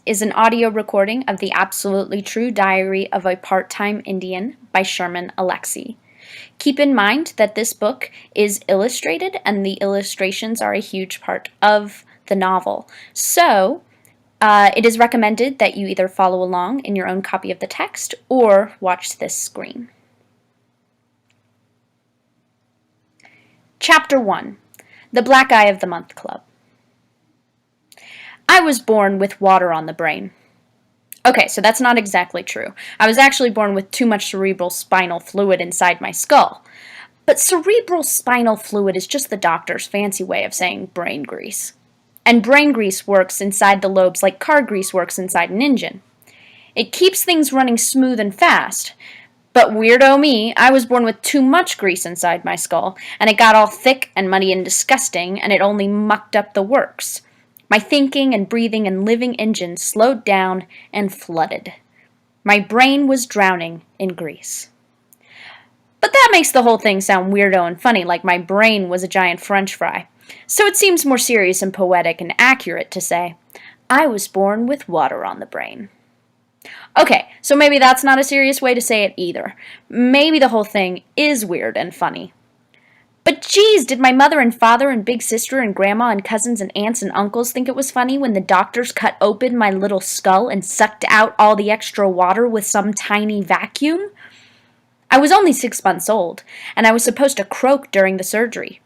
is an audio recording of the Absolutely True Diary of a Part-Time Indian by Sherman Alexie. Keep in mind that this book is illustrated and the illustrations are a huge part of the novel. So, it is recommended that you either follow along in your own copy of the text or watch this screen. Chapter 1. The Black Eye of the Month Club. I was born with water on the brain. Okay, so that's not exactly true. I was actually born with too much cerebral spinal fluid inside my skull. But cerebral spinal fluid is just the doctor's fancy way of saying brain grease. And brain grease works inside the lobes like car grease works inside an engine. It keeps things running smooth and fast. But weirdo me, I was born with too much grease inside my skull, and it got all thick and muddy and disgusting, and it only mucked up the works. My thinking and breathing and living engine slowed down and flooded. My brain was drowning in grease. But that makes the whole thing sound weirdo and funny, like my brain was a giant French fry. So it seems more serious and poetic and accurate to say, I was born with water on the brain. Okay, so maybe that's not a serious way to say it either. Maybe the whole thing is weird and funny. But geez, did my mother and father and big sister and grandma and cousins and aunts and uncles think it was funny when the doctors cut open my little skull and sucked out all the extra water with some tiny vacuum? I was only 6 months old, and I was supposed to croak during the surgery.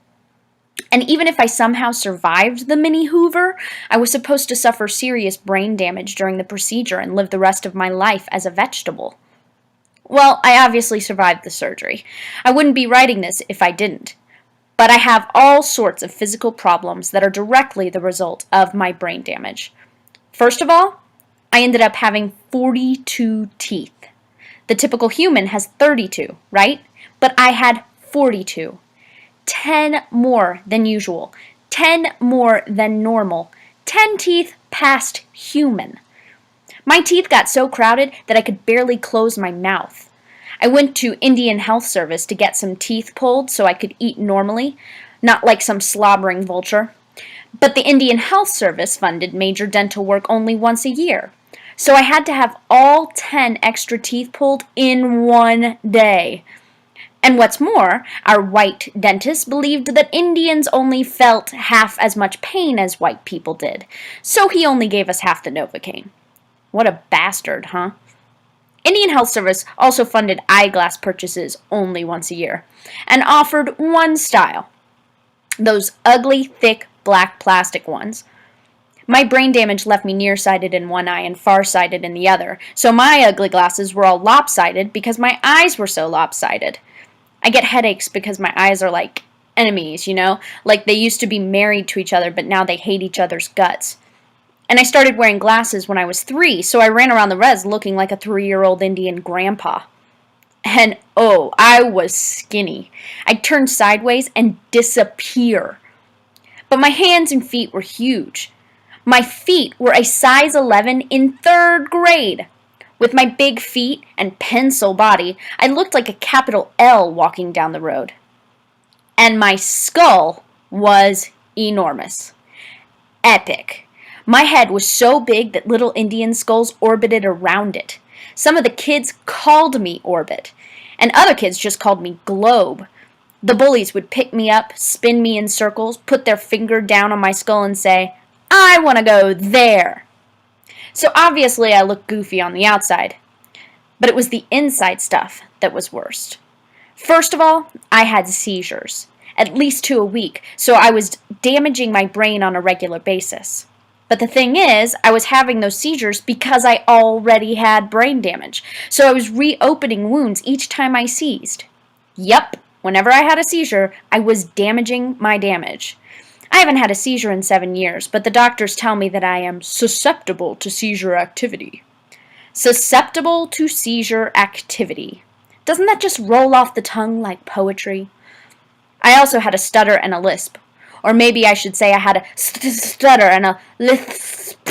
And even if I somehow survived the mini Hoover, I was supposed to suffer serious brain damage during the procedure and live the rest of my life as a vegetable. Well, I obviously survived the surgery. I wouldn't be writing this if I didn't. But I have all sorts of physical problems that are directly the result of my brain damage. First of all, I ended up having 42 teeth. The typical human has 32, right? But I had 42. 10 more than usual. 10 more than normal. 10 teeth past human. My teeth got so crowded that I could barely close my mouth. I went to Indian Health Service to get some teeth pulled so I could eat normally, not like some slobbering vulture. But the Indian Health Service funded major dental work only once a year. So I had to have all 10 extra teeth pulled in one day. And what's more, our white dentist believed that Indians only felt half as much pain as white people did. So he only gave us half the Novocaine. What a bastard, huh? Indian Health Service also funded eyeglass purchases only once a year, and offered one style, those ugly, thick, black plastic ones. My brain damage left me nearsighted in one eye and farsighted in the other, so my ugly glasses were all lopsided because my eyes were so lopsided. I get headaches because my eyes are like enemies, like they used to be married to each other, but now they hate each other's guts. And I started wearing glasses when I was 3, so I ran around the res looking like a 3-year-old Indian grandpa. And oh, I was skinny. I'd turn sideways and disappear. But my hands and feet were huge. My feet were a size 11 in 3rd grade. With my big feet and pencil body, I looked like a capital L walking down the road. And my skull was enormous. Epic. My head was so big that little Indian skulls orbited around it. Some of the kids called me Orbit, and other kids just called me Globe. The bullies would pick me up, spin me in circles, put their finger down on my skull and say, I want to go there. So obviously I looked goofy on the outside, but it was the inside stuff that was worst. First of all, I had seizures, at least 2 a week, so I was damaging my brain on a regular basis. But the thing is, I was having those seizures because I already had brain damage, so I was reopening wounds each time I seized. Yep, whenever I had a seizure, I was damaging my damage. I haven't had a seizure in 7 years, but the doctors tell me that I am susceptible to seizure activity. Susceptible to seizure activity. Doesn't that just roll off the tongue like poetry? I also had a stutter and a lisp. Or maybe I should say I had a stutter and a lisp.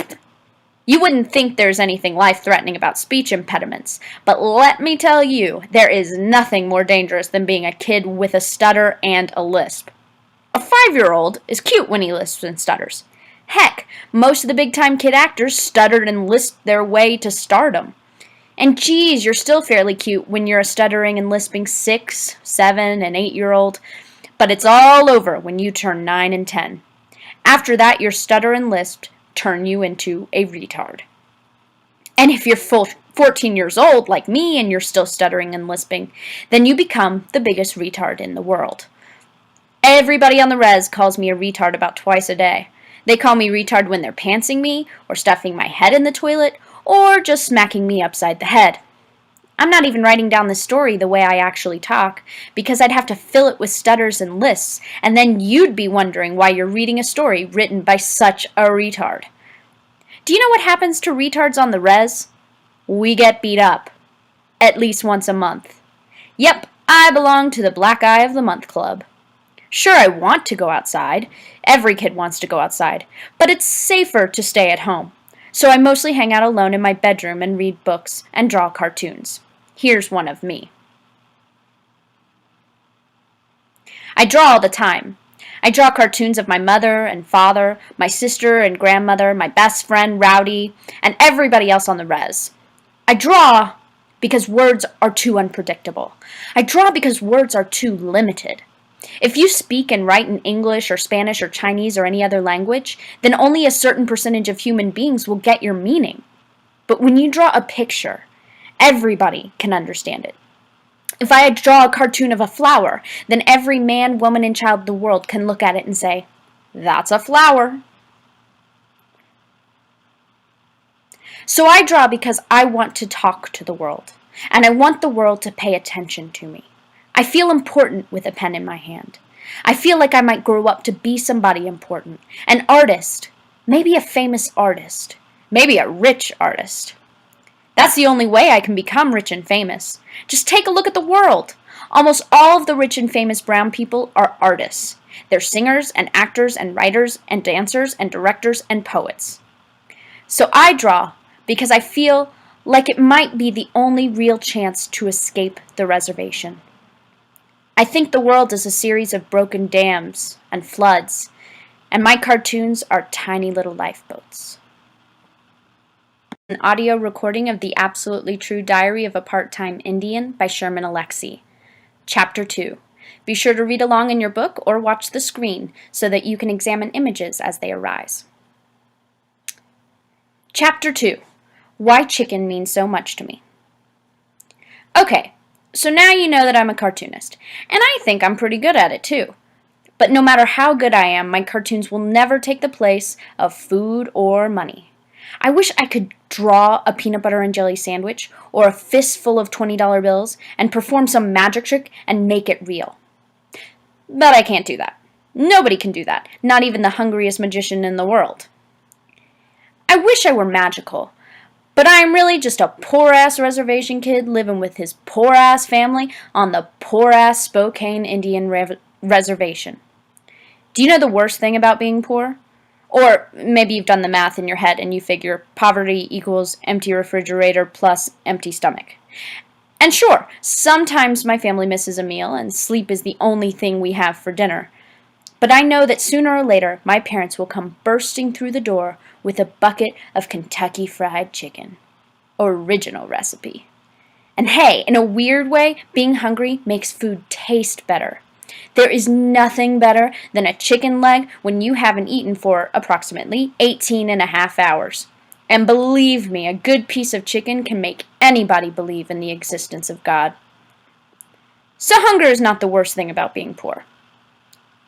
You wouldn't think there's anything life-threatening about speech impediments, but let me tell you, there is nothing more dangerous than being a kid with a stutter and a lisp. A 5-year-old is cute when he lisps and stutters. Heck, most of the big-time kid actors stuttered and lisped their way to stardom. And geez, you're still fairly cute when you're a stuttering and lisping 6, 7, and 8-year-old, but it's all over when you turn 9 and 10. After that, your stutter and lisp turn you into a retard. And if you're 14 years old, like me, and you're still stuttering and lisping, then you become the biggest retard in the world. Everybody on the res calls me a retard about twice a day. They call me retard when they're pantsing me, or stuffing my head in the toilet, or just smacking me upside the head. I'm not even writing down the story the way I actually talk, because I'd have to fill it with stutters and lisps, and then you'd be wondering why you're reading a story written by such a retard. Do you know what happens to retards on the res? We get beat up. At least once a month. Yep, I belong to the Black Eye of the Month Club. Sure, I want to go outside. Every kid wants to go outside. But it's safer to stay at home. So I mostly hang out alone in my bedroom and read books and draw cartoons. Here's one of me. I draw all the time. I draw cartoons of my mother and father, my sister and grandmother, my best friend Rowdy, and everybody else on the res. I draw because words are too unpredictable. I draw because words are too limited. If you speak and write in English or Spanish or Chinese or any other language, then only a certain percentage of human beings will get your meaning. But when you draw a picture, everybody can understand it. If I draw a cartoon of a flower, then every man, woman, and child in the world can look at it and say, "That's a flower." So I draw because I want to talk to the world, and I want the world to pay attention to me. I feel important with a pen in my hand. I feel like I might grow up to be somebody important, an artist, maybe a famous artist, maybe a rich artist. That's the only way I can become rich and famous. Just take a look at the world. Almost all of the rich and famous brown people are artists. They're singers and actors and writers and dancers and directors and poets. So I draw because I feel like it might be the only real chance to escape the reservation. I think the world is a series of broken dams and floods, and my cartoons are tiny little lifeboats. An audio recording of The Absolutely True Diary of a Part-Time Indian by Sherman Alexie. Chapter 2. Be sure to read along in your book or watch the screen so that you can examine images as they arise. Chapter 2. Why Chicken Means So Much to Me. Okay, so now you know that I'm a cartoonist, and I think I'm pretty good at it too. But no matter how good I am, my cartoons will never take the place of food or money. I wish I could draw a peanut butter and jelly sandwich or a fistful of $20 bills and perform some magic trick and make it real. But I can't do that. Nobody can do that, not even the hungriest magician in the world. I wish I were magical, but I am really just a poor-ass reservation kid living with his poor-ass family on the poor-ass Spokane Indian Reservation. Do you know the worst thing about being poor? Or maybe you've done the math in your head and you figure poverty equals empty refrigerator plus empty stomach. And sure, sometimes my family misses a meal and sleep is the only thing we have for dinner. But I know that sooner or later my parents will come bursting through the door with a bucket of Kentucky Fried Chicken. Original recipe. And hey, in a weird way, being hungry makes food taste better. There is nothing better than a chicken leg when you haven't eaten for approximately 18 and a half hours. And believe me, a good piece of chicken can make anybody believe in the existence of God. So hunger is not the worst thing about being poor.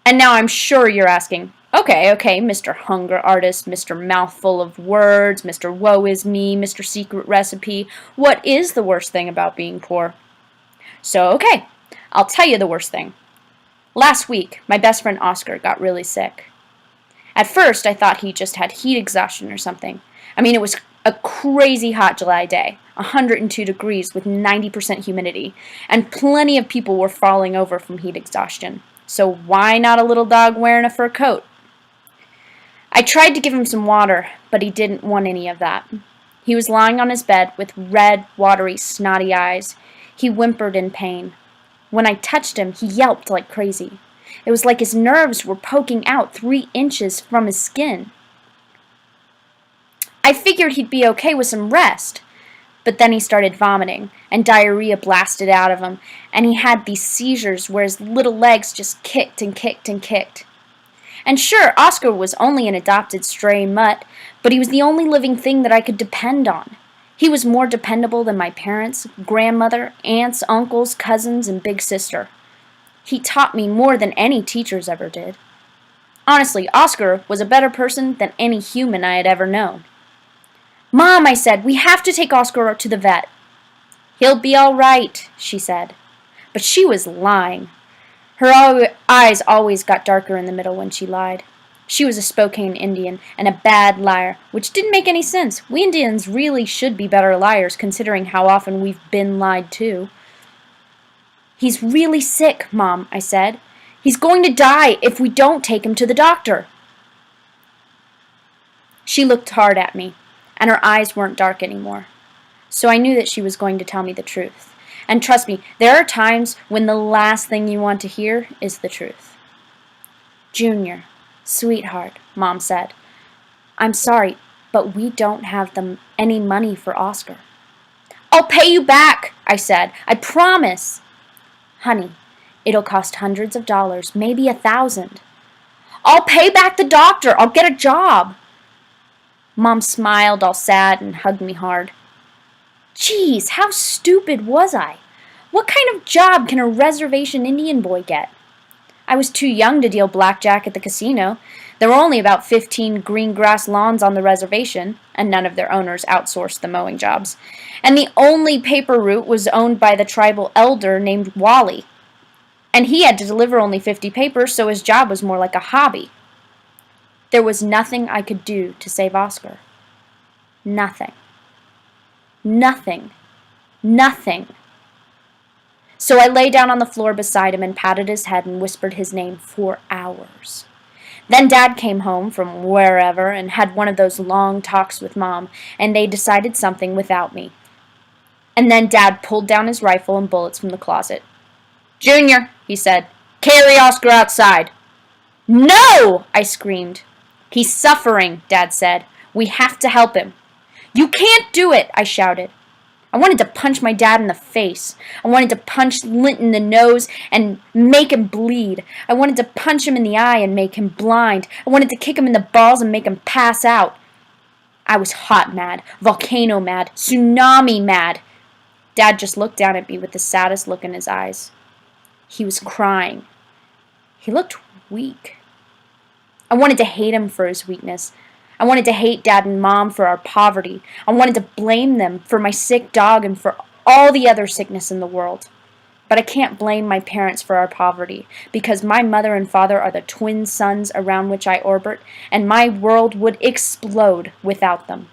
And now I'm sure you're asking, okay, Mr. Hunger Artist, Mr. Mouthful of Words, Mr. Woe Is Me, Mr. Secret Recipe, what is the worst thing about being poor? So, okay, I'll tell you the worst thing. Last week, my best friend Oscar got really sick. At first, I thought he just had heat exhaustion or something. I mean, it was a crazy hot July day, 102 degrees with 90% humidity, and plenty of people were falling over from heat exhaustion. So why not a little dog wearing a fur coat? I tried to give him some water, but he didn't want any of that. He was lying on his bed with red, watery, snotty eyes. He whimpered in pain. When I touched him, he yelped like crazy. It was like his nerves were poking out 3 inches from his skin. I figured he'd be okay with some rest. But then he started vomiting, and diarrhea blasted out of him, and he had these seizures where his little legs just kicked and kicked and kicked. And sure, Oscar was only an adopted stray mutt, but he was the only living thing that I could depend on. He was more dependable than my parents, grandmother, aunts, uncles, cousins, and big sister. He taught me more than any teachers ever did. Honestly, Oscar was a better person than any human I had ever known. "Mom," I said, "we have to take Oscar to the vet." "He'll be all right," she said. But she was lying. Her eyes always got darker in the middle when she lied. She was a Spokane Indian and a bad liar, which didn't make any sense. We Indians really should be better liars, considering how often we've been lied to. "He's really sick, Mom," I said. "He's going to die if we don't take him to the doctor." She looked hard at me, and her eyes weren't dark anymore. So I knew that she was going to tell me the truth. And trust me, there are times when the last thing you want to hear is the truth. "Junior, sweetheart," Mom said, "I'm sorry, but we don't have any money for Oscar." "I'll pay you back," I said. "I promise." "Honey, it'll cost hundreds of dollars, maybe $1,000. "I'll pay back the doctor. I'll get a job." Mom smiled all sad and hugged me hard. Geez, how stupid was I? What kind of job can a reservation Indian boy get? I was too young to deal blackjack at the casino. There were only about 15 green grass lawns on the reservation, and none of their owners outsourced the mowing jobs. And the only paper route was owned by the tribal elder named Wally. And he had to deliver only 50 papers, so his job was more like a hobby. There was nothing I could do to save Oscar. Nothing. Nothing. Nothing. So I lay down on the floor beside him and patted his head and whispered his name for hours. Then Dad came home from wherever and had one of those long talks with Mom, and they decided something without me. And then Dad pulled down his rifle and bullets from the closet. "Junior," he said, "carry Oscar outside." "No!" I screamed. "He's suffering," Dad said. "We have to help him." "You can't do it," I shouted. I wanted to punch my dad in the face. I wanted to punch Lint in the nose and make him bleed. I wanted to punch him in the eye and make him blind. I wanted to kick him in the balls and make him pass out. I was hot mad, volcano mad, tsunami mad. Dad just looked down at me with the saddest look in his eyes. He was crying. He looked weak. I wanted to hate him for his weakness. I wanted to hate Dad and Mom for our poverty. I wanted to blame them for my sick dog and for all the other sickness in the world. But I can't blame my parents for our poverty, because my mother and father are the twin suns around which I orbit, and my world would explode without them.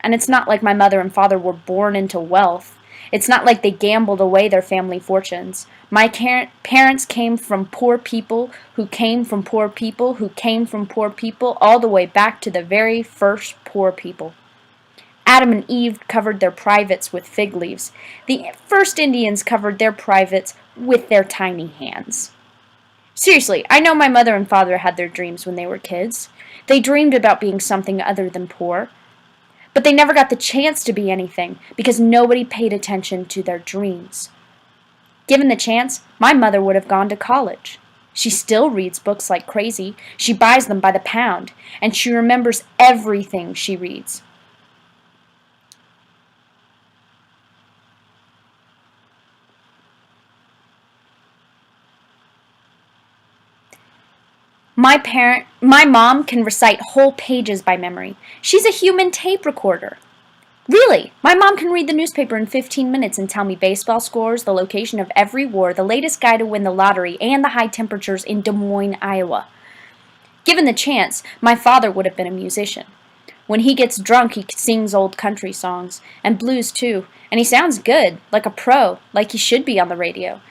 And it's not like my mother and father were born into wealth. It's not like they gambled away their family fortunes. My parents came from poor people who came from poor people who came from poor people, all the way back to the very first poor people. Adam and Eve covered their privates with fig leaves. The first Indians covered their privates with their tiny hands. Seriously, I know my mother and father had their dreams when they were kids. They dreamed about being something other than poor. But they never got the chance to be anything because nobody paid attention to their dreams. Given the chance, my mother would have gone to college. She still reads books like crazy. She buys them by the pound, and she remembers everything she reads. My mom can recite whole pages by memory. She's a human tape recorder. Really, my mom can read the newspaper in 15 minutes and tell me baseball scores, the location of every war, the latest guy to win the lottery, and the high temperatures in Des Moines, Iowa. Given the chance, my father would have been a musician. When he gets drunk, he sings old country songs, and blues too, and he sounds good, like a pro, like he should be on the radio.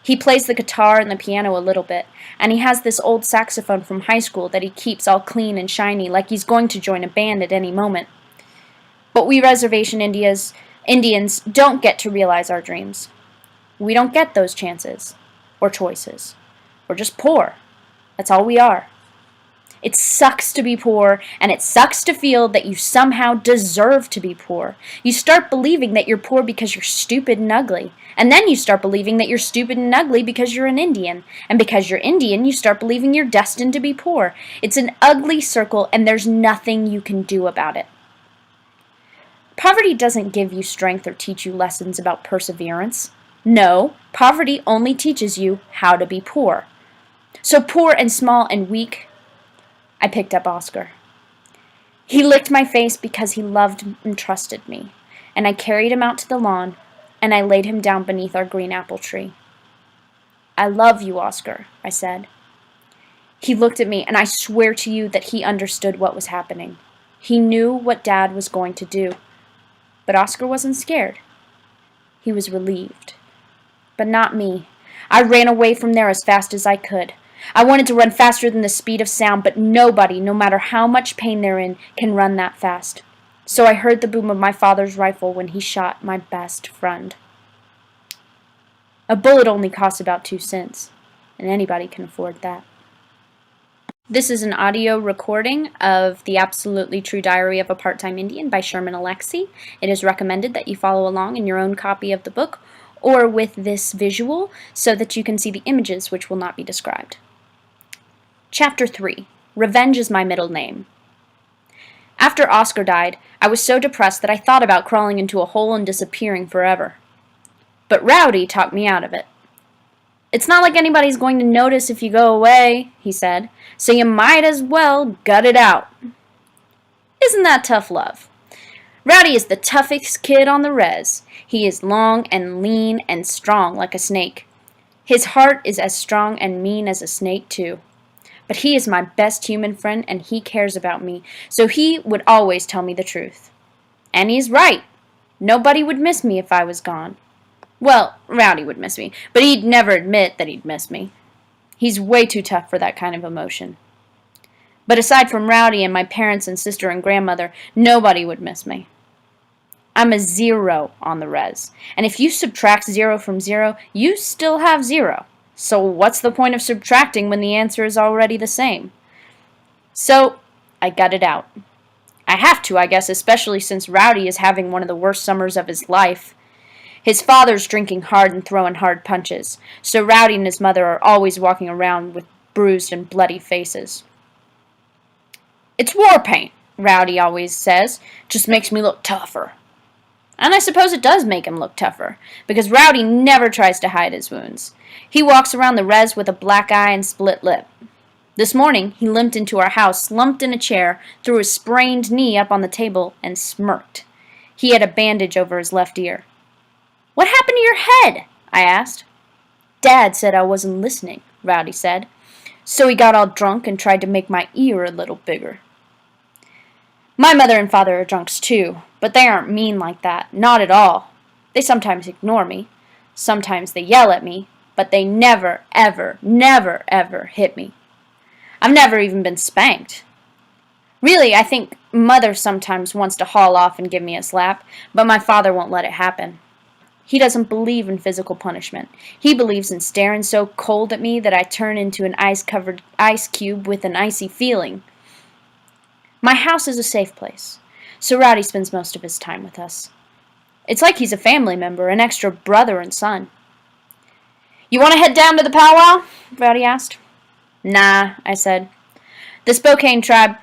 He plays the guitar and the piano a little bit, and he has this old saxophone from high school that he keeps all clean and shiny, like he's going to join a band at any moment. But we reservation Indians don't get to realize our dreams. We don't get those chances or choices. We're just poor. That's all we are. It sucks to be poor, and it sucks to feel that you somehow deserve to be poor. You start believing that you're poor because you're stupid and ugly. And then you start believing that you're stupid and ugly because you're an Indian. And because you're Indian, you start believing you're destined to be poor. It's an ugly circle, and there's nothing you can do about it. Poverty doesn't give you strength or teach you lessons about perseverance. No, poverty only teaches you how to be poor. So poor and small and weak, I picked up Oscar. He licked my face because he loved and trusted me, and I carried him out to the lawn, and I laid him down beneath our green apple tree. I love you, Oscar, I said. He looked at me, and I swear to you that he understood what was happening. He knew what Dad was going to do. But Oscar wasn't scared. He was relieved. But not me. I ran away from there as fast as I could. I wanted to run faster than the speed of sound, but nobody, no matter how much pain they're in, can run that fast. So I heard the boom of my father's rifle when he shot my best friend. A bullet only costs about 2 cents, and anybody can afford that. This is an audio recording of The Absolutely True Diary of a Part-Time Indian by Sherman Alexie. It is recommended that you follow along in your own copy of the book or with this visual so that you can see the images which will not be described. Chapter 3. Revenge is my middle name. After Oscar died, I was so depressed that I thought about crawling into a hole and disappearing forever. But Rowdy talked me out of it. "It's not like anybody's going to notice if you go away," he said, "so you might as well gut it out." Isn't that tough love? Rowdy is the toughest kid on the res. He is long and lean and strong like a snake. His heart is as strong and mean as a snake, too. But he is my best human friend, and he cares about me, so he would always tell me the truth. And he's right. Nobody would miss me if I was gone. Well, Rowdy would miss me, but he'd never admit that he'd miss me. He's way too tough for that kind of emotion. But aside from Rowdy and my parents and sister and grandmother, nobody would miss me. I'm a 0 on the res, and if you subtract 0 from 0, you still have 0. So what's the point of subtracting when the answer is already the same? So I gut it out. I have to, I guess, especially since Rowdy is having one of the worst summers of his life. His father's drinking hard and throwing hard punches, so Rowdy and his mother are always walking around with bruised and bloody faces. "It's war paint," Rowdy always says. "Just makes me look tougher." And I suppose it does make him look tougher, because Rowdy never tries to hide his wounds. He walks around the res with a black eye and split lip. This morning, he limped into our house, slumped in a chair, threw his sprained knee up on the table, and smirked. He had a bandage over his left ear. "What happened to your head?" I asked. "Dad said I wasn't listening," Rowdy said. "So he got all drunk and tried to make my ear a little bigger." My mother and father are drunks too, but they aren't mean like that, not at all. They sometimes ignore me. Sometimes they yell at me, but they never, ever, never, ever hit me. I've never even been spanked. Really, I think Mother sometimes wants to haul off and give me a slap, but my father won't let it happen. He doesn't believe in physical punishment. He believes in staring so cold at me that I turn into an ice-covered ice cube with an icy feeling. My house is a safe place, so Rowdy spends most of his time with us. It's like he's a family member, an extra brother and son. "You want to head down to the powwow?" Rowdy asked. "Nah," I said. The Spokane tribe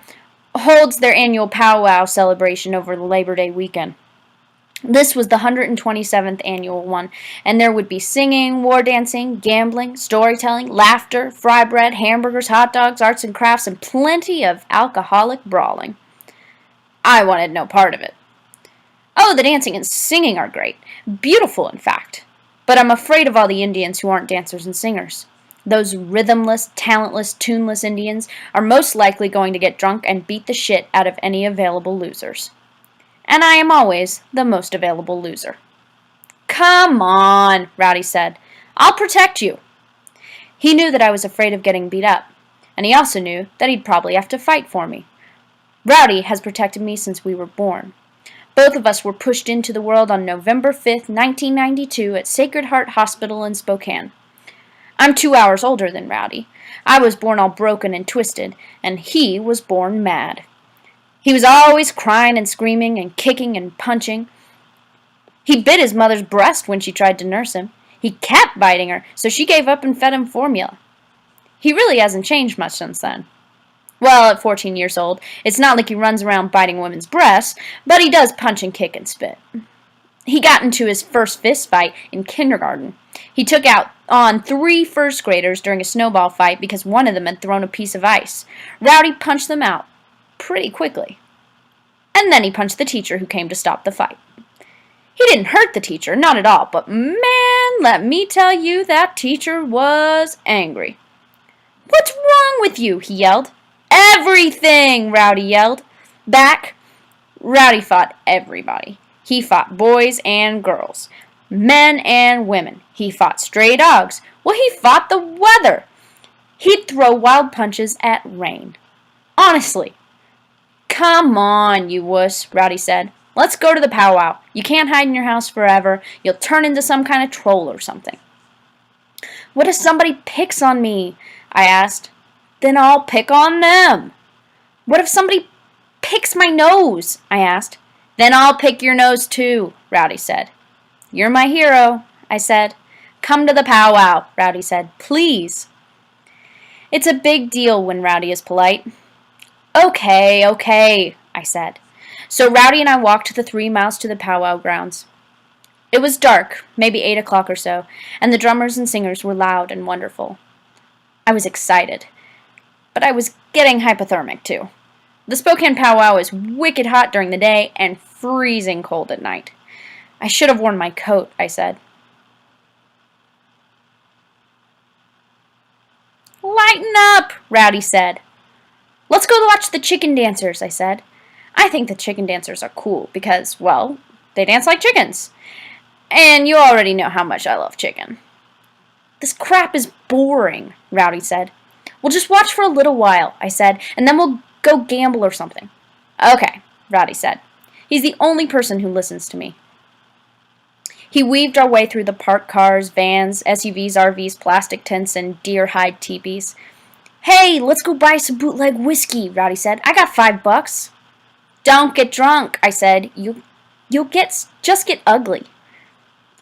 holds their annual powwow celebration over the Labor Day weekend. This was the 127th annual one, and there would be singing, war dancing, gambling, storytelling, laughter, fry bread, hamburgers, hot dogs, arts and crafts, and plenty of alcoholic brawling. I wanted no part of it. Oh, the dancing and singing are great. Beautiful, in fact. But I'm afraid of all the Indians who aren't dancers and singers. Those rhythmless, talentless, tuneless Indians are most likely going to get drunk and beat the shit out of any available losers. And I am always the most available loser. "Come on," Rowdy said. "I'll protect you." He knew that I was afraid of getting beat up, and he also knew that he'd probably have to fight for me. Rowdy has protected me since we were born. Both of us were pushed into the world on November 5th, 1992 at Sacred Heart Hospital in Spokane. I'm 2 hours older than Rowdy. I was born all broken and twisted, and he was born mad. He was always crying and screaming and kicking and punching. He bit his mother's breast when she tried to nurse him. He kept biting her, so she gave up and fed him formula. He really hasn't changed much since then. Well, at 14 years old, it's not like he runs around biting women's breasts, but he does punch and kick and spit. He got into his first fist fight in kindergarten. He took out on 3 first graders during a snowball fight because one of them had thrown a piece of ice. Rowdy punched them out pretty quickly. And then he punched the teacher who came to stop the fight. He didn't hurt the teacher, not at all, but man, let me tell you, that teacher was angry. "What's wrong with you?" he yelled. "Everything!" Rowdy yelled back. Rowdy fought everybody. He fought boys and girls, men and women. He fought stray dogs. Well, he fought the weather. He'd throw wild punches at rain. Honestly. "Come on, you wuss," Rowdy said. "Let's go to the powwow. You can't hide in your house forever. You'll turn into some kind of troll or something." "What if somebody picks on me?" I asked. "Then I'll pick on them." "What if somebody picks my nose?" I asked. "Then I'll pick your nose too," Rowdy said. "You're my hero," I said. "Come to the powwow," Rowdy said. "Please." It's a big deal when Rowdy is polite. Okay, I said. So Rowdy and I walked the 3 miles to the powwow grounds. It was dark, maybe 8 o'clock or so, and the drummers and singers were loud and wonderful. I was excited, but I was getting hypothermic too. The Spokane powwow is wicked hot during the day and freezing cold at night. "I should have worn my coat," I said. "Lighten up," Rowdy said. "Let's go watch the chicken dancers," I said. I think the chicken dancers are cool because, well, they dance like chickens. And you already know how much I love chicken. "This crap is boring," Rowdy said. "We'll just watch for a little while," I said, "and then we'll go gamble or something." "Okay," Rowdy said. He's the only person who listens to me. He weaved our way through the parked cars, vans, SUVs, RVs, plastic tents, and deer hide teepees. "Hey, let's go buy some bootleg whiskey," Rowdy said. "I got $5. "Don't get drunk," I said. You'll just get ugly."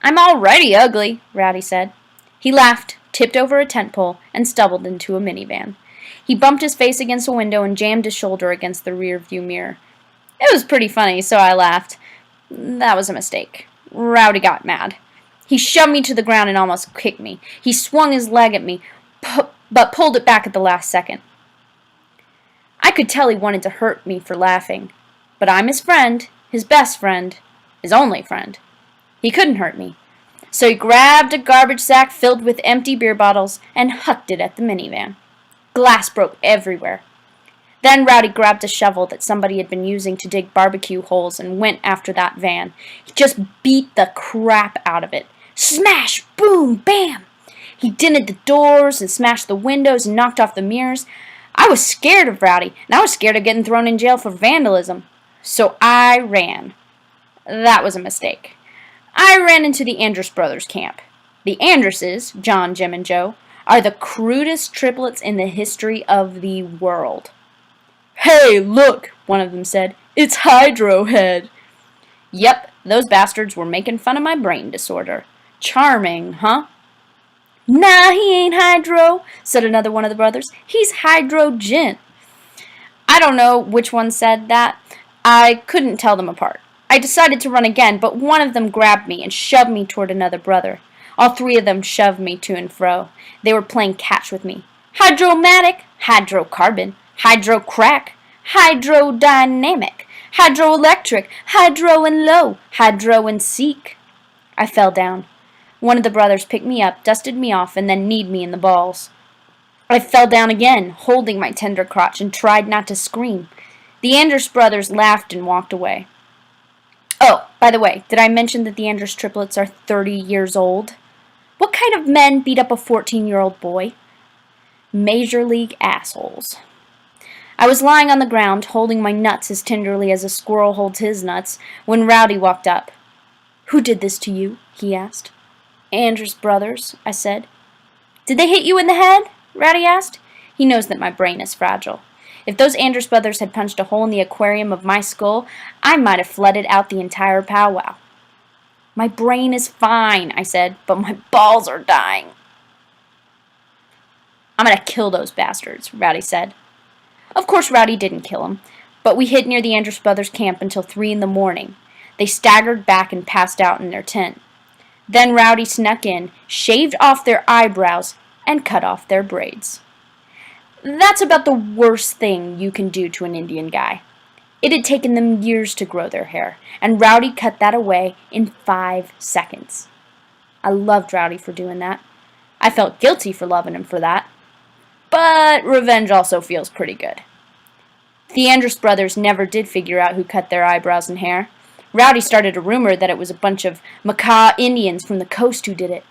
"I'm already ugly," Rowdy said. He laughed, tipped over a tent pole, and stumbled into a minivan. He bumped his face against a window and jammed his shoulder against the rear view mirror. It was pretty funny, so I laughed. That was a mistake. Rowdy got mad. He shoved me to the ground and almost kicked me. He swung his leg at me, but pulled it back at the last second. I could tell he wanted to hurt me for laughing, but I'm his friend, his best friend, his only friend. He couldn't hurt me. So he grabbed a garbage sack filled with empty beer bottles and hucked it at the minivan. Glass broke everywhere. Then Rowdy grabbed a shovel that somebody had been using to dig barbecue holes and went after that van. He just beat the crap out of it. Smash! Boom! Bam! He dented the doors and smashed the windows and knocked off the mirrors. I was scared of Rowdy, and I was scared of getting thrown in jail for vandalism. So I ran. That was a mistake. I ran into the Andrus brothers' camp. The Andruses, John, Jim, and Joe, are the crudest triplets in the history of the world. "Hey, look," one of them said. "It's Hydro Head." Yep, those bastards were making fun of my brain disorder. Charming, huh? "Nah, he ain't Hydro," said another one of the brothers. "He's Hydrogen." I don't know which one said that. I couldn't tell them apart. I decided to run again, but one of them grabbed me and shoved me toward another brother. All 3 of them shoved me to and fro. They were playing catch with me. Hydromatic, hydrocarbon, hydrocrack, hydrodynamic, hydroelectric, hydro and low, hydro and seek. I fell down. One of the brothers picked me up, dusted me off, and then kneed me in the balls. I fell down again, holding my tender crotch, and tried not to scream. The Andrus brothers laughed and walked away. Oh, by the way, did I mention that the Andrus triplets are 30 years old? What kind of men beat up a 14-year-old boy? Major league assholes. I was lying on the ground, holding my nuts as tenderly as a squirrel holds his nuts, when Rowdy walked up. "Who did this to you?" he asked. "Andrus brothers," I said. Did they hit you in the head? Rowdy asked. He knows that my brain is fragile. If those Andrews brothers had punched a hole in the aquarium of my skull, I might have flooded out the entire powwow. My brain is fine, I said, but my balls are dying. I'm going to kill those bastards, Rowdy said. Of course Rowdy didn't kill him, but we hid near the Andrews brothers' camp until 3 in the morning. They staggered back and passed out in their tent. Then Rowdy snuck in, shaved off their eyebrows, and cut off their braids. That's about the worst thing you can do to an Indian guy. It had taken them years to grow their hair, and Rowdy cut that away in 5 seconds. I loved Rowdy for doing that. I felt guilty for loving him for that. But revenge also feels pretty good. The Andrews brothers never did figure out who cut their eyebrows and hair. Rowdy started a rumor that it was a bunch of Macaw Indians from the coast who did it.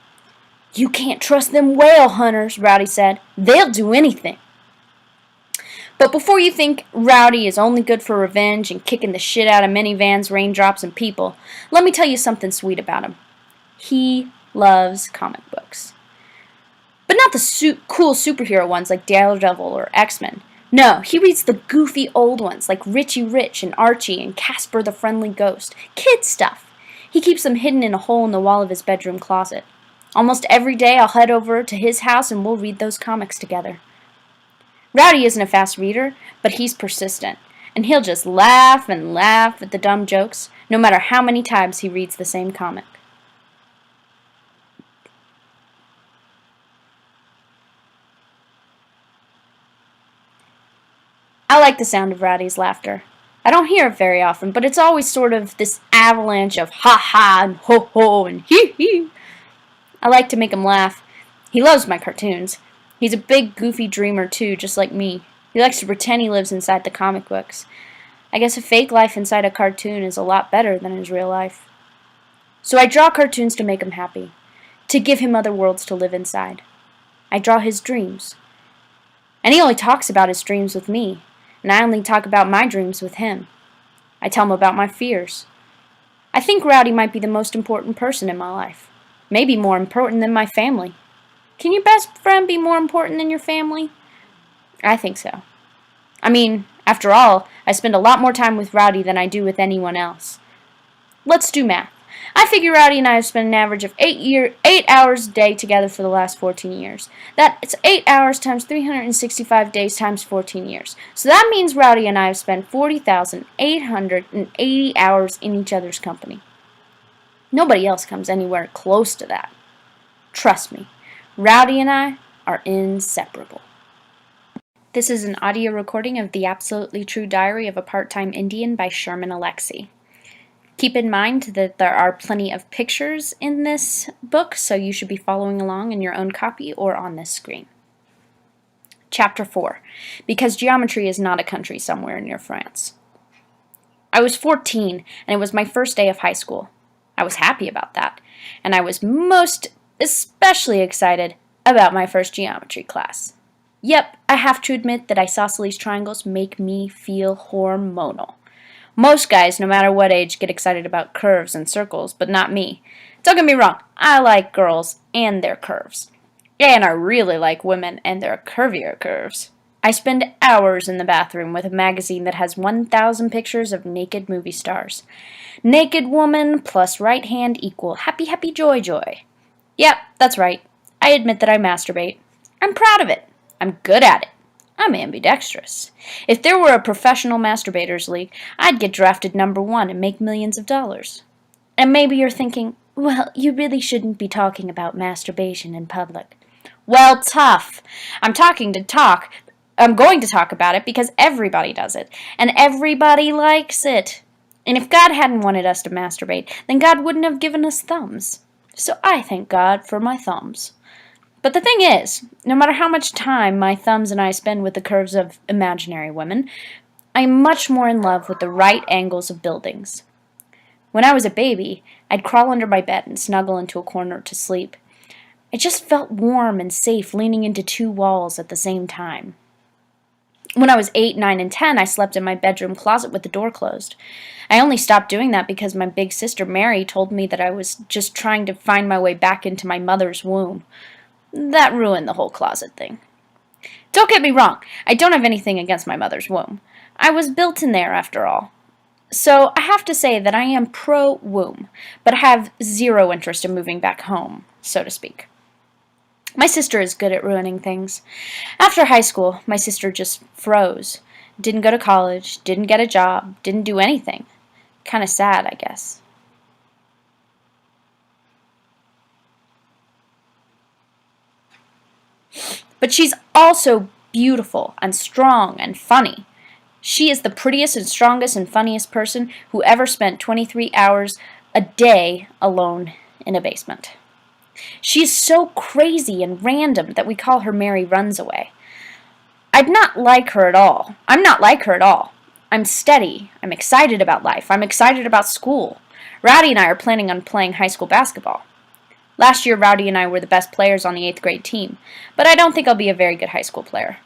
You can't trust them whale hunters, Rowdy said. They'll do anything. But before you think Rowdy is only good for revenge and kicking the shit out of minivans, raindrops, and people, let me tell you something sweet about him. He loves comic books. But not the cool superhero ones like Daredevil or X-Men. No, he reads the goofy old ones like Richie Rich and Archie and Casper the Friendly Ghost. Kid stuff. He keeps them hidden in a hole in the wall of his bedroom closet. Almost every day I'll head over to his house and we'll read those comics together. Rowdy isn't a fast reader, but he's persistent, and he'll just laugh and laugh at the dumb jokes, no matter how many times he reads the same comic. I like the sound of Rowdy's laughter. I don't hear it very often, but it's always sort of this avalanche of ha-ha and ho-ho and hee-hee. I like to make him laugh. He loves my cartoons. He's a big, goofy dreamer, too, just like me. He likes to pretend he lives inside the comic books. I guess a fake life inside a cartoon is a lot better than his real life. So I draw cartoons to make him happy, to give him other worlds to live inside. I draw his dreams. And he only talks about his dreams with me, and I only talk about my dreams with him. I tell him about my fears. I think Rowdy might be the most important person in my life. Maybe more important than my family. Can your best friend be more important than your family? I think so. I mean, after all, I spend a lot more time with Rowdy than I do with anyone else. Let's do math. I figure Rowdy and I have spent an average of 8 hours a day together for the last 14 years. That's 8 hours times 365 days times 14 years. So that means Rowdy and I have spent 40,880 hours in each other's company. Nobody else comes anywhere close to that. Trust me. Rowdy and I are inseparable. This is an audio recording of The Absolutely True Diary of a Part-Time Indian by Sherman Alexie. Keep in mind that there are plenty of pictures in this book, so you should be following along in your own copy or on this screen. Chapter 4. Because Geometry is not a country somewhere near France. I was 14, and it was my first day of high school. I was happy about that, and I was most especially excited about my first geometry class. Yep, I have to admit that isosceles triangles make me feel hormonal. Most guys, no matter what age, get excited about curves and circles, but not me. Don't get me wrong, I like girls and their curves. And I really like women and their curvier curves. I spend hours in the bathroom with a magazine that has 1,000 pictures of naked movie stars. Naked woman plus right hand equal happy happy joy joy. Yep, that's right. I admit that I masturbate. I'm proud of it. I'm good at it. I'm ambidextrous. If there were a professional masturbators league, I'd get drafted number 1 and make millions of dollars. And maybe you're thinking, well, you really shouldn't be talking about masturbation in public. Well, tough. I'm going to talk about it because everybody does it, and everybody likes it. And if God hadn't wanted us to masturbate, then God wouldn't have given us thumbs. So I thank God for my thumbs. But the thing is, no matter how much time my thumbs and I spend with the curves of imaginary women, I'm much more in love with the right angles of buildings. When I was a baby, I'd crawl under my bed and snuggle into a corner to sleep. I just felt warm and safe leaning into 2 walls at the same time. When I was 8, 9, and 10, I slept in my bedroom closet with the door closed. I only stopped doing that because my big sister Mary told me that I was just trying to find my way back into my mother's womb. That ruined the whole closet thing. Don't get me wrong, I don't have anything against my mother's womb. I was built in there after all. So I have to say that I am pro-womb, but I have zero interest in moving back home, so to speak. My sister is good at ruining things. After high school, my sister just froze. Didn't go to college, didn't get a job, didn't do anything. Kind of sad, I guess. But she's also beautiful and strong and funny. She is the prettiest and strongest and funniest person who ever spent 23 hours a day alone in a basement. She is so crazy and random that we call her Mary Runsaway. I'm not like her at all. I'm steady. I'm excited about life. I'm excited about school. Rowdy and I are planning on playing high school basketball. Last year, Rowdy and I were the best players on the 8th grade team, but I don't think I'll be a very good high school player.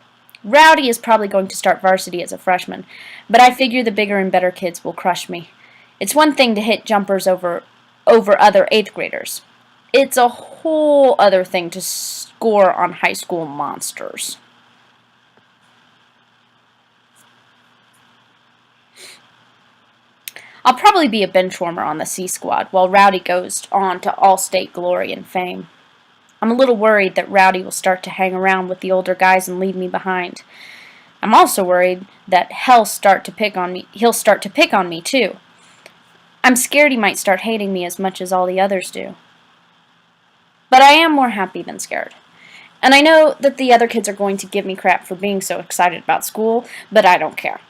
Rowdy is probably going to start varsity as a freshman, but I figure the bigger and better kids will crush me. It's one thing to hit jumpers over other 8th graders. It's a whole other thing to score on high school monsters. I'll probably be a bench warmer on the C squad while Rowdy goes on to all-state glory and fame. I'm a little worried that Rowdy will start to hang around with the older guys and leave me behind. I'm also worried that he'll start to pick on me too. I'm scared he might start hating me as much as all the others do. But I am more happy than scared. And I know that the other kids are going to give me crap for being so excited about school, but I don't care.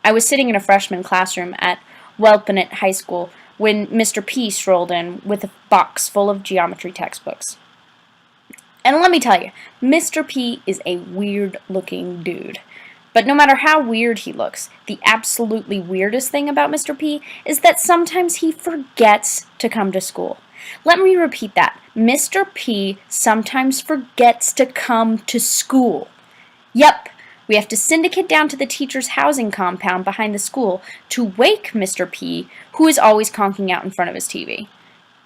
I was sitting in a freshman classroom at Welpenit High School when Mr. P strolled in with a box full of geometry textbooks. And let me tell you, Mr. P is a weird-looking dude. But no matter how weird he looks, the absolutely weirdest thing about Mr. P is that sometimes he forgets to come to school. Let me repeat that. Mr. P sometimes forgets to come to school. Yep, we have to syndicate down to the teacher's housing compound behind the school to wake Mr. P, who is always conking out in front of his TV.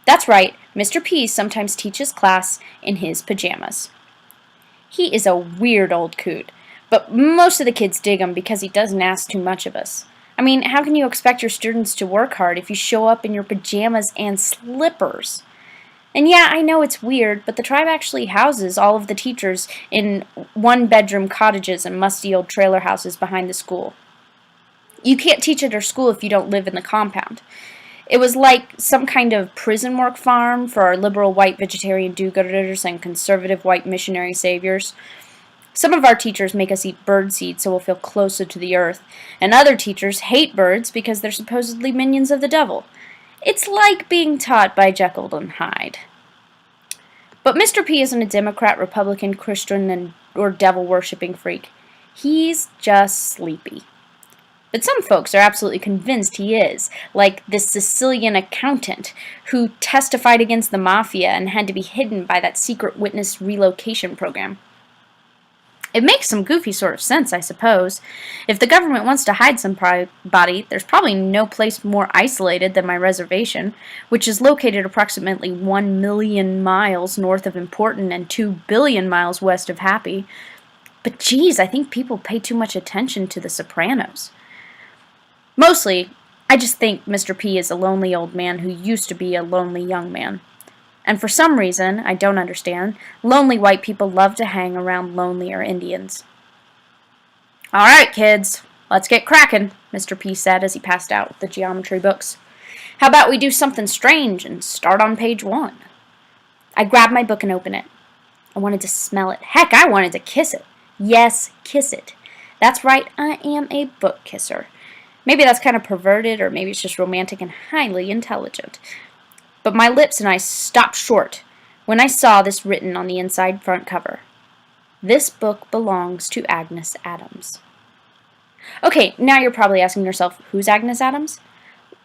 That's right, Mr. P sometimes teaches class in his pajamas. He is a weird old coot, but most of the kids dig him because he doesn't ask too much of us. I mean, how can you expect your students to work hard if you show up in your pajamas and slippers? And yeah, I know it's weird, but the tribe actually houses all of the teachers in one-bedroom cottages and musty old trailer houses behind the school. You can't teach at our school if you don't live in the compound. It was like some kind of prison work farm for our liberal white vegetarian do-gooders and conservative white missionary saviors. Some of our teachers make us eat birdseed so we'll feel closer to the earth, and other teachers hate birds because they're supposedly minions of the devil. It's like being taught by Jekyll and Hyde. But Mr. P isn't a Democrat, Republican, Christian, or devil-worshipping freak. He's just sleepy. But some folks are absolutely convinced he is, like this Sicilian accountant who testified against the mafia and had to be hidden by that secret witness relocation program. It makes some goofy sort of sense, I suppose. If the government wants to hide somebody, there's probably no place more isolated than my reservation, which is located approximately 1 million miles north of Important and 2 billion miles west of Happy. But geez, I think people pay too much attention to The Sopranos. Mostly, I just think Mr. P is a lonely old man who used to be a lonely young man. And for some reason, I don't understand, lonely white people love to hang around lonelier Indians. "All right, kids, let's get cracking," Mr. P said as he passed out the geometry books. "How about we do something strange and start on page 1? I grabbed my book and opened it. I wanted to smell it. Heck, I wanted to kiss it. Yes, kiss it. That's right, I am a book kisser. Maybe that's kind of perverted, or maybe it's just romantic and highly intelligent. But my lips and I stopped short when I saw this written on the inside front cover. This book belongs to Agnes Adams. Okay, now you're probably asking yourself, who's Agnes Adams?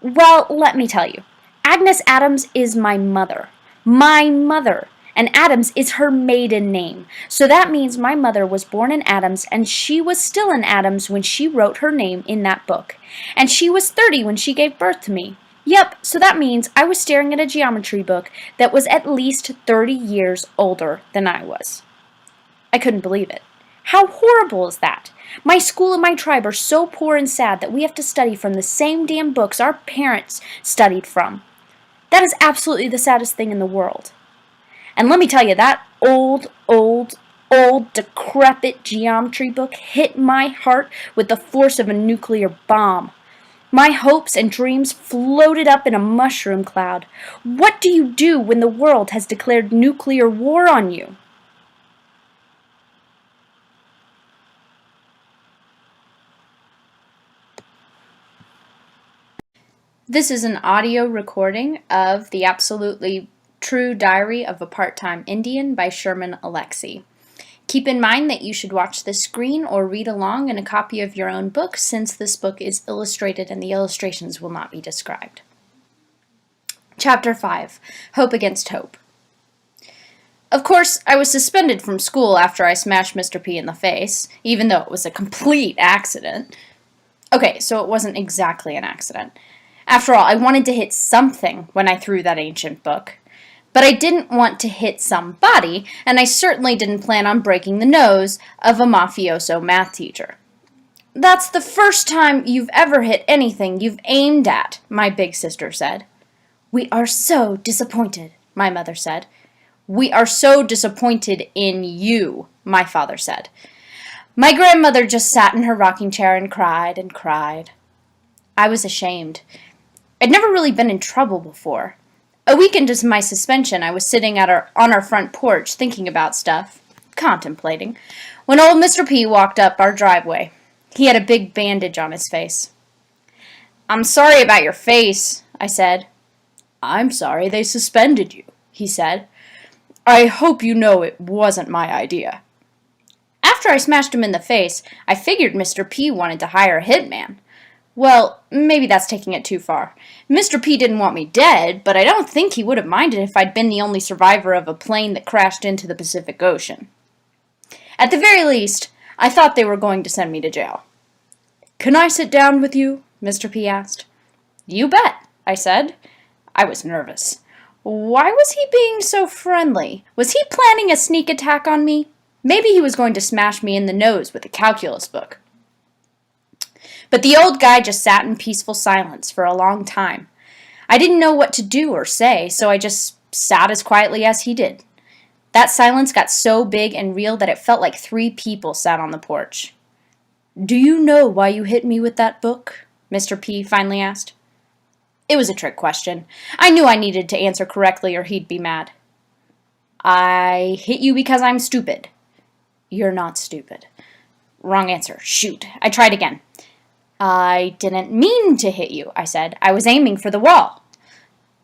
Well, let me tell you. Agnes Adams is my mother. My mother. And Adams is her maiden name. So that means my mother was born in Adams, and she was still in Adams when she wrote her name in that book. And she was 30 when she gave birth to me. Yep, so that means I was staring at a geometry book that was at least 30 years older than I was. I couldn't believe it. How horrible is that? My school and my tribe are so poor and sad that we have to study from the same damn books our parents studied from. That is absolutely the saddest thing in the world. And let me tell you, that old, decrepit geometry book hit my heart with the force of a nuclear bomb. My hopes and dreams floated up in a mushroom cloud. What do you do when the world has declared nuclear war on you? This is an audio recording of The Absolutely True Diary of a Part-Time Indian by Sherman Alexie. Keep in mind that you should watch the screen or read along in a copy of your own book, since this book is illustrated and the illustrations will not be described. Chapter 5. Hope Against Hope. Of course, I was suspended from school after I smashed Mr. P in the face, even though it was a complete accident. Okay, so it wasn't exactly an accident. After all, I wanted to hit something when I threw that ancient book. But I didn't want to hit somebody, and I certainly didn't plan on breaking the nose of a mafioso math teacher. "That's the first time you've ever hit anything you've aimed at," my big sister said. "We are so disappointed," my mother said. "We are so disappointed in you," my father said. My grandmother just sat in her rocking chair and cried and cried. I was ashamed. I'd never really been in trouble before. A week into my suspension, I was sitting on our front porch thinking about stuff, contemplating, when old Mr. P walked up our driveway. He had a big bandage on his face. "I'm sorry about your face," I said. "I'm sorry they suspended you," he said. "I hope you know it wasn't my idea." After I smashed him in the face, I figured Mr. P wanted to hire a hitman. Well, maybe that's taking it too far. Mr. P didn't want me dead, but I don't think he would have minded if I'd been the only survivor of a plane that crashed into the Pacific Ocean. At the very least, I thought they were going to send me to jail. "Can I sit down with you?" Mr. P asked. "You bet," I said. I was nervous. Why was he being so friendly? Was he planning a sneak attack on me? Maybe he was going to smash me in the nose with a calculus book. But the old guy just sat in peaceful silence for a long time. I didn't know what to do or say, so I just sat as quietly as he did. That silence got so big and real that it felt like 3 people sat on the porch. "Do you know why you hit me with that book?" Mr. P finally asked. It was a trick question. I knew I needed to answer correctly or he'd be mad. "I hit you because I'm stupid." "You're not stupid." Wrong answer. Shoot. I tried again. "I didn't mean to hit you," I said. "I was aiming for the wall."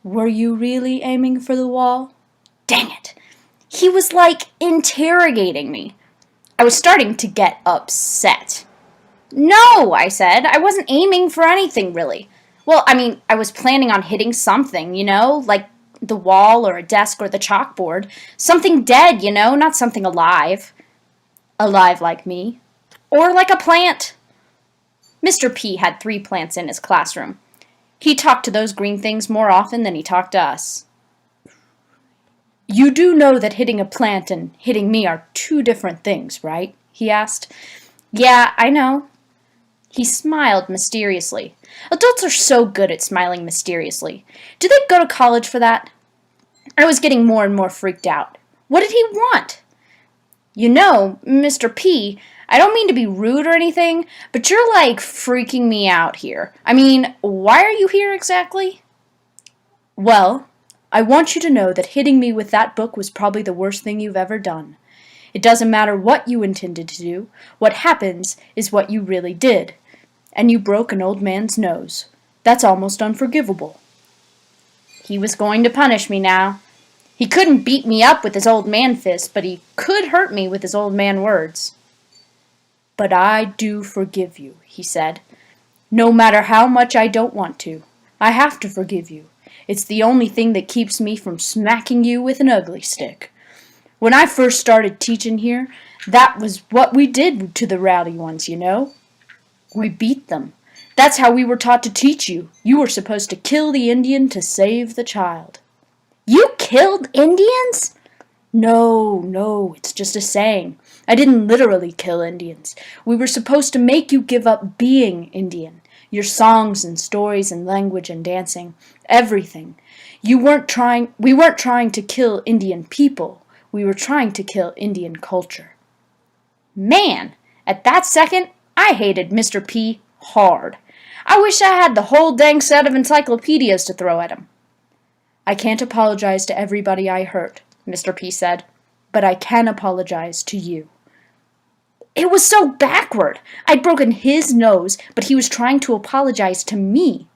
"Were you really aiming for the wall?" Dang it. He was like interrogating me. I was starting to get upset. "No," I said. "I wasn't aiming for anything, really. Well, I was planning on hitting something, like the wall or a desk or the chalkboard. Something dead, not something alive. Alive like me. Or like a plant." Mr. P had 3 plants in his classroom. He talked to those green things more often than he talked to us. "You do know that hitting a plant and hitting me are 2 different things, right?" he asked. "Yeah, I know." He smiled mysteriously. Adults are so good at smiling mysteriously. Do they go to college for that? I was getting more and more freaked out. What did he want? "Mr. P, I don't mean to be rude or anything, but you're like freaking me out here. Why are you here exactly?" "Well, I want you to know that hitting me with that book was probably the worst thing you've ever done. It doesn't matter what you intended to do. What happens is what you really did. And you broke an old man's nose. That's almost unforgivable." He was going to punish me now. He couldn't beat me up with his old man fist, but he could hurt me with his old man words. "But I do forgive you," he said. "No matter how much I don't want to. I have to forgive you. It's the only thing that keeps me from smacking you with an ugly stick. When I first started teaching here, that was what we did to the rowdy ones, We beat them. That's how we were taught to teach you. You were supposed to kill the Indian to save the child." "You killed Indians?" No, it's just a saying. I didn't literally kill Indians. We were supposed to make you give up being Indian. Your songs and stories and language and dancing. Everything. We weren't trying to kill Indian people. We were trying to kill Indian culture. Man, at that second, I hated Mr. P hard. I wish I had the whole dang set of encyclopedias to throw at him. "I can't apologize to everybody I hurt," Mr. P said, "but I can apologize to you." It was so backward. I'd broken his nose, but he was trying to apologize to me.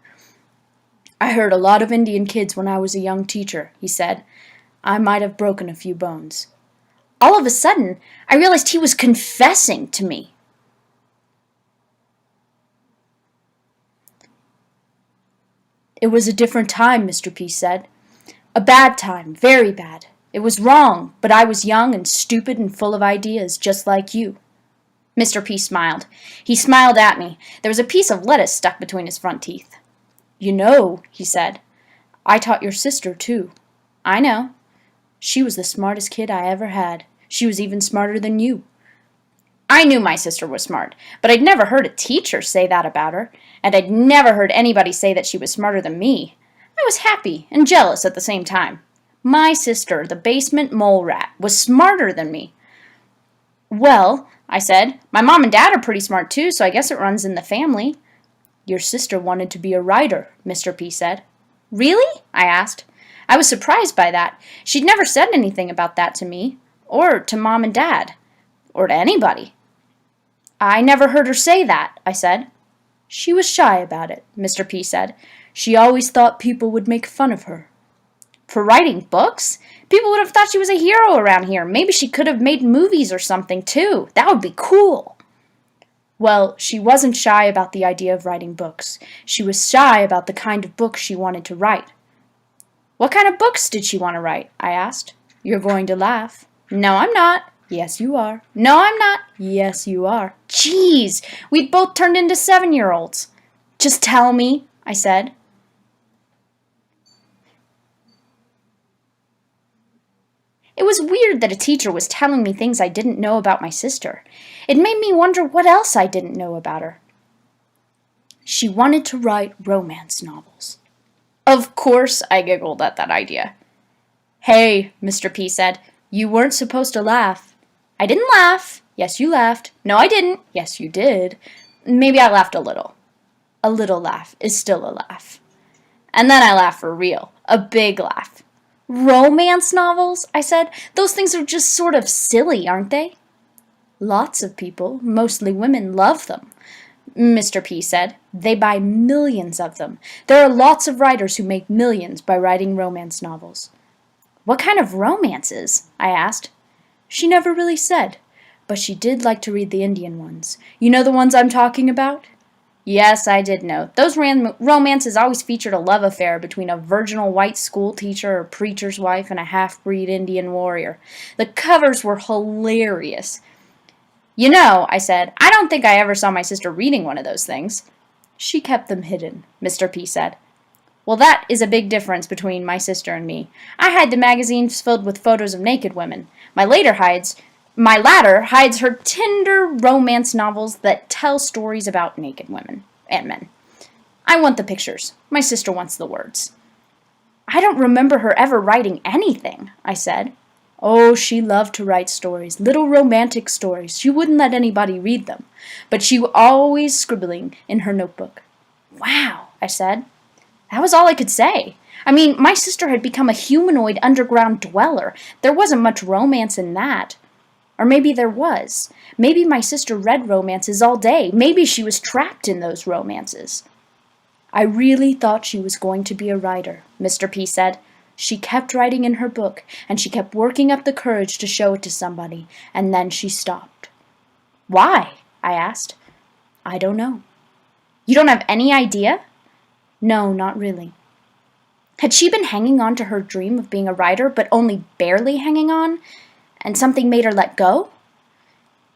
"I hurt a lot of Indian kids when I was a young teacher," he said. "I might have broken a few bones." All of a sudden, I realized he was confessing to me. "It was a different time," Mr. P said. "A bad time, very bad. It was wrong, but I was young and stupid and full of ideas, just like you." Mr. P smiled. He smiled at me. There was a piece of lettuce stuck between his front teeth. "You know," he said, "I taught your sister, too." "I know." "She was the smartest kid I ever had. She was even smarter than you." I knew my sister was smart, but I'd never heard a teacher say that about her, and I'd never heard anybody say that she was smarter than me. I was happy and jealous at the same time. My sister, the basement mole rat, was smarter than me. "Well," I said, "my mom and dad are pretty smart too, so I guess it runs in the family." "Your sister wanted to be a writer," Mr. P said. "Really?" I asked. I was surprised by that. She'd never said anything about that to me, or to Mom and Dad, or to anybody. "I never heard her say that," I said. "She was shy about it," Mr. P said. "She always thought people would make fun of her." "For writing books? People would have thought she was a hero around here. Maybe she could have made movies or something, too. That would be cool." Well, she wasn't shy about the idea of writing books. She was shy about the kind of books she wanted to write. "What kind of books did she want to write?" I asked. "You're going to laugh." "No, I'm not." "Yes, you are." "No, I'm not." "Yes, you are." Jeez, we'd both turned into 7-year-olds. "Just tell me," I said. It was weird that a teacher was telling me things I didn't know about my sister. It made me wonder what else I didn't know about her. She wanted to write romance novels. Of course, I giggled at that idea. "Hey," Mr. P said, "you weren't supposed to laugh." "I didn't laugh." "Yes, you laughed." "No, I didn't." "Yes, you did." "Maybe I laughed a little." A little laugh is still a laugh. And then I laughed for real. A big laugh. "Romance novels?" I said. "Those things are just sort of silly, aren't they?" "Lots of people, mostly women, love them," Mr. P said. "They buy millions of them. There are lots of writers who make millions by writing romance novels." "What kind of romances?" I asked. She never really said, but she did like to read the Indian ones. You know the ones I'm talking about? Yes, I did know. Those romances always featured a love affair between a virginal white school teacher or preacher's wife and a half-breed Indian warrior. The covers were hilarious. "You know," I said, "I don't think I ever saw my sister reading one of those things." "She kept them hidden," Mr. P said. "Well, that is a big difference between my sister and me. I hide the magazines filled with photos of naked women. My latter hides her tender romance novels that tell stories about naked women and men. I want the pictures. My sister wants the words." "I don't remember her ever writing anything," I said. "Oh, she loved to write stories, little romantic stories. She wouldn't let anybody read them, but she was always scribbling in her notebook." "Wow," I said. That was all I could say. I mean, my sister had become a humanoid underground dweller. There wasn't much romance in that. Or maybe there was. Maybe my sister read romances all day. Maybe she was trapped in those romances. "I really thought she was going to be a writer," Mr. P said. "She kept writing in her book, and she kept working up the courage to show it to somebody, and then she stopped." "Why?" I asked. "I don't know." "You don't have any idea?" "No, not really." Had she been hanging on to her dream of being a writer, but only barely hanging on, and something made her let go?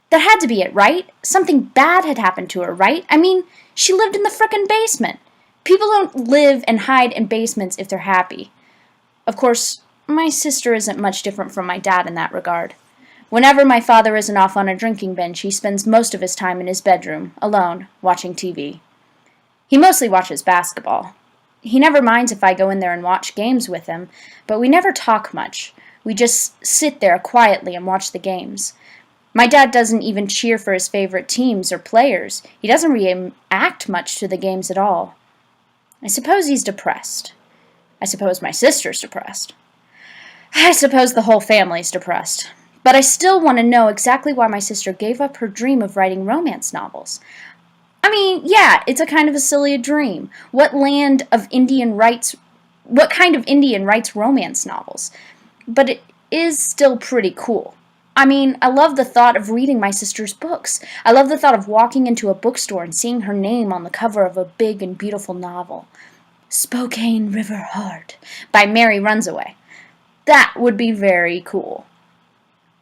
That had to be it, right? Something bad had happened to her, right? I mean, she lived in the frickin' basement. People don't live and hide in basements if they're happy. Of course, my sister isn't much different from my dad in that regard. Whenever my father isn't off on a drinking binge, he spends most of his time in his bedroom, alone, watching TV. He mostly watches basketball. He never minds if I go in there and watch games with him, but we never talk much. We just sit there quietly and watch the games. My dad doesn't even cheer for his favorite teams or players. He doesn't react much to the games at all. I suppose he's depressed. I suppose my sister's depressed. I suppose the whole family's depressed. But I still want to know exactly why my sister gave up her dream of writing romance novels. I mean, yeah, it's a kind of a silly dream. What kind of Indian writes romance novels? But it is still pretty cool. I mean, I love the thought of reading my sister's books. I love the thought of walking into a bookstore and seeing her name on the cover of a big and beautiful novel. Spokane River Heart by Mary Runsaway. That would be very cool.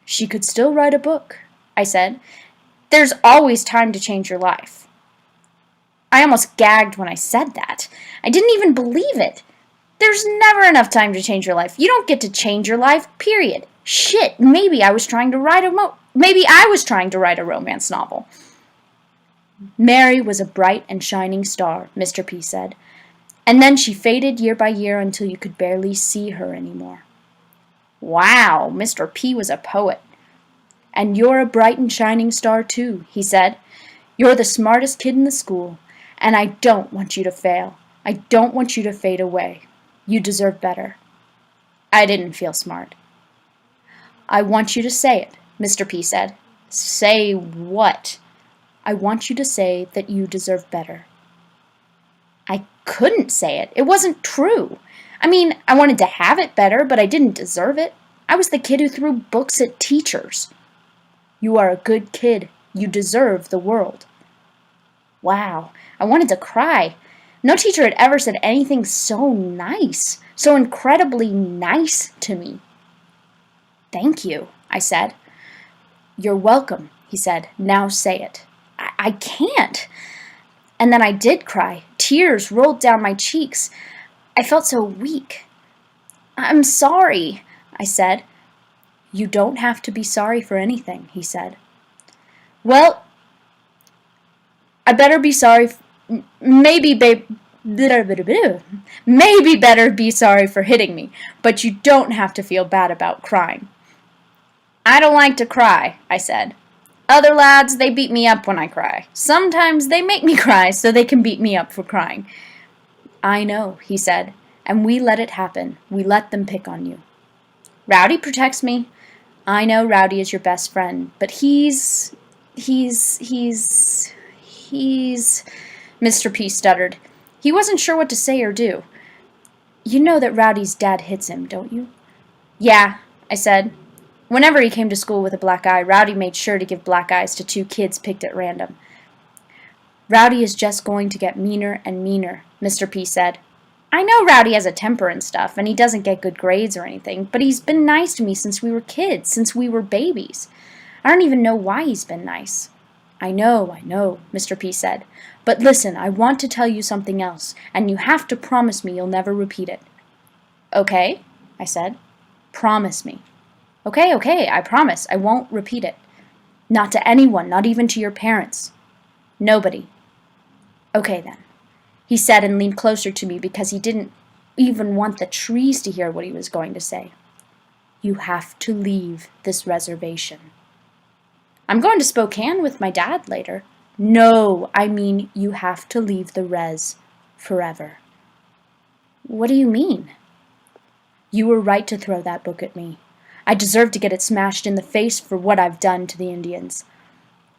She could still write a book, I said. There's always time to change your life. I almost gagged when I said that. I didn't even believe it. There's never enough time to change your life. You don't get to change your life, period. Shit, maybe I was trying to write a romance novel. Mary was a bright and shining star, Mr. P said. And then she faded year by year until you could barely see her anymore. Wow, Mr. P was a poet. And you're a bright and shining star too, he said. You're the smartest kid in the school, and I don't want you to fail. I don't want you to fade away. You deserve better. I didn't feel smart. I want you to say it, Mr. P said. Say what? I want you to say that you deserve better. I couldn't say it. It wasn't true. I mean, I wanted to have it better, but I didn't deserve it. I was the kid who threw books at teachers. You are a good kid. You deserve the world. Wow, I wanted to cry. No teacher had ever said anything so nice, so incredibly nice to me. Thank you, I said. You're welcome, he said. Now say it. I can't. And then I did cry. Tears rolled down my cheeks. I felt so weak. I'm sorry, I said. You don't have to be sorry for anything, he said. Well, I better be sorry. Maybe better be sorry for hitting me, but you don't have to feel bad about crying. I don't like to cry, I said. Other lads, they beat me up when I cry. Sometimes they make me cry so they can beat me up for crying. I know, he said, and we let it happen. We let them pick on you. Rowdy protects me. I know Rowdy is your best friend, but he's... Mr. P stuttered. He wasn't sure what to say or do. You know that Rowdy's dad hits him, don't you? Yeah, I said. Whenever he came to school with a black eye, Rowdy made sure to give black eyes to 2 kids picked at random. Rowdy is just going to get meaner and meaner, Mr. P said. I know Rowdy has a temper and stuff, and he doesn't get good grades or anything, but he's been nice to me since we were kids, since we were babies. I don't even know why he's been nice. I know, Mr. P said. But listen, I want to tell you something else, and you have to promise me you'll never repeat it. Okay, I said. Promise me. Okay, I promise. I won't repeat it. Not to anyone, not even to your parents. Nobody. Okay, then, he said and leaned closer to me because he didn't even want the trees to hear what he was going to say. You have to leave this reservation. I'm going to Spokane with my dad later. No, I mean you have to leave the res forever. What do you mean? You were right to throw that book at me. I deserve to get it smashed in the face for what I've done to the Indians.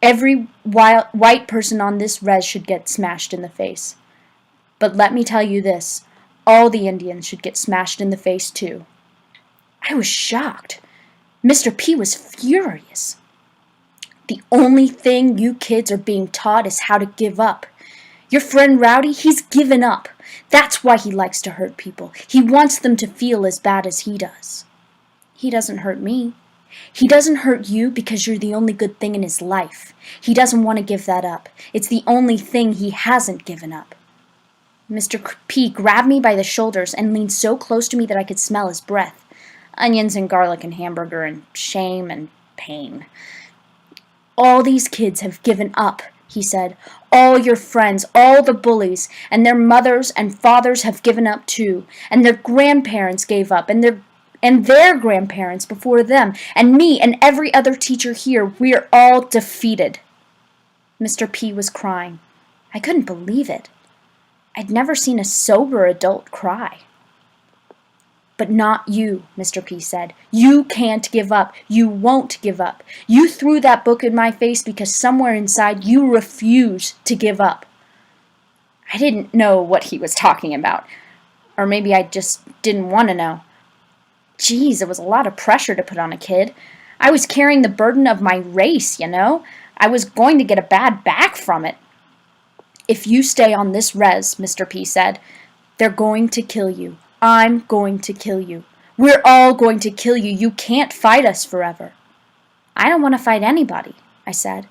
Every white person on this res should get smashed in the face. But let me tell you this, all the Indians should get smashed in the face too. I was shocked. Mr. P was furious. The only thing you kids are being taught is how to give up. Your friend Rowdy, he's given up. That's why he likes to hurt people. He wants them to feel as bad as he does. He doesn't hurt me. He doesn't hurt you because you're the only good thing in his life. He doesn't want to give that up. It's the only thing he hasn't given up. Mr. P grabbed me by the shoulders and leaned so close to me that I could smell his breath. Onions and garlic and hamburger and shame and pain. All these kids have given up, he said. All your friends, all the bullies, and their mothers and fathers have given up too, and their grandparents gave up, and their grandparents before them, and me and every other teacher here, we're all defeated. Mr. P was crying. I couldn't believe it. I'd never seen a sober adult cry. But not you, Mr. P said. You can't give up. You won't give up. You threw that book in my face because somewhere inside you refuse to give up. I didn't know what he was talking about. Or maybe I just didn't want to know. Geez, it was a lot of pressure to put on a kid. I was carrying the burden of my race, you know? I was going to get a bad back from it. If you stay on this res, Mr. P said, they're going to kill you. I'm going to kill you. We're all going to kill you. You can't fight us forever. I don't want to fight anybody, I said.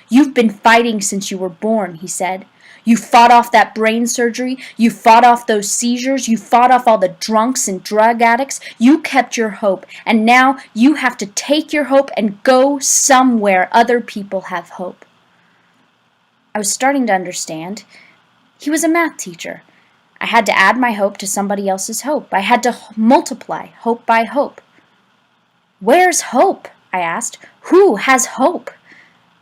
You've been fighting since you were born, he said. You fought off that brain surgery. You fought off those seizures. You fought off all the drunks and drug addicts. You kept your hope, and now you have to take your hope and go somewhere other people have hope. I was starting to understand. He was a math teacher. I had to add my hope to somebody else's hope. I had to multiply hope by hope. Where's hope? I asked. Who has hope?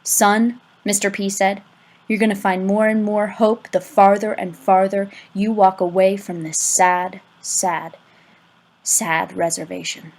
Son, Mr. P said, you're going to find more and more hope the farther and farther you walk away from this sad, sad, sad reservation.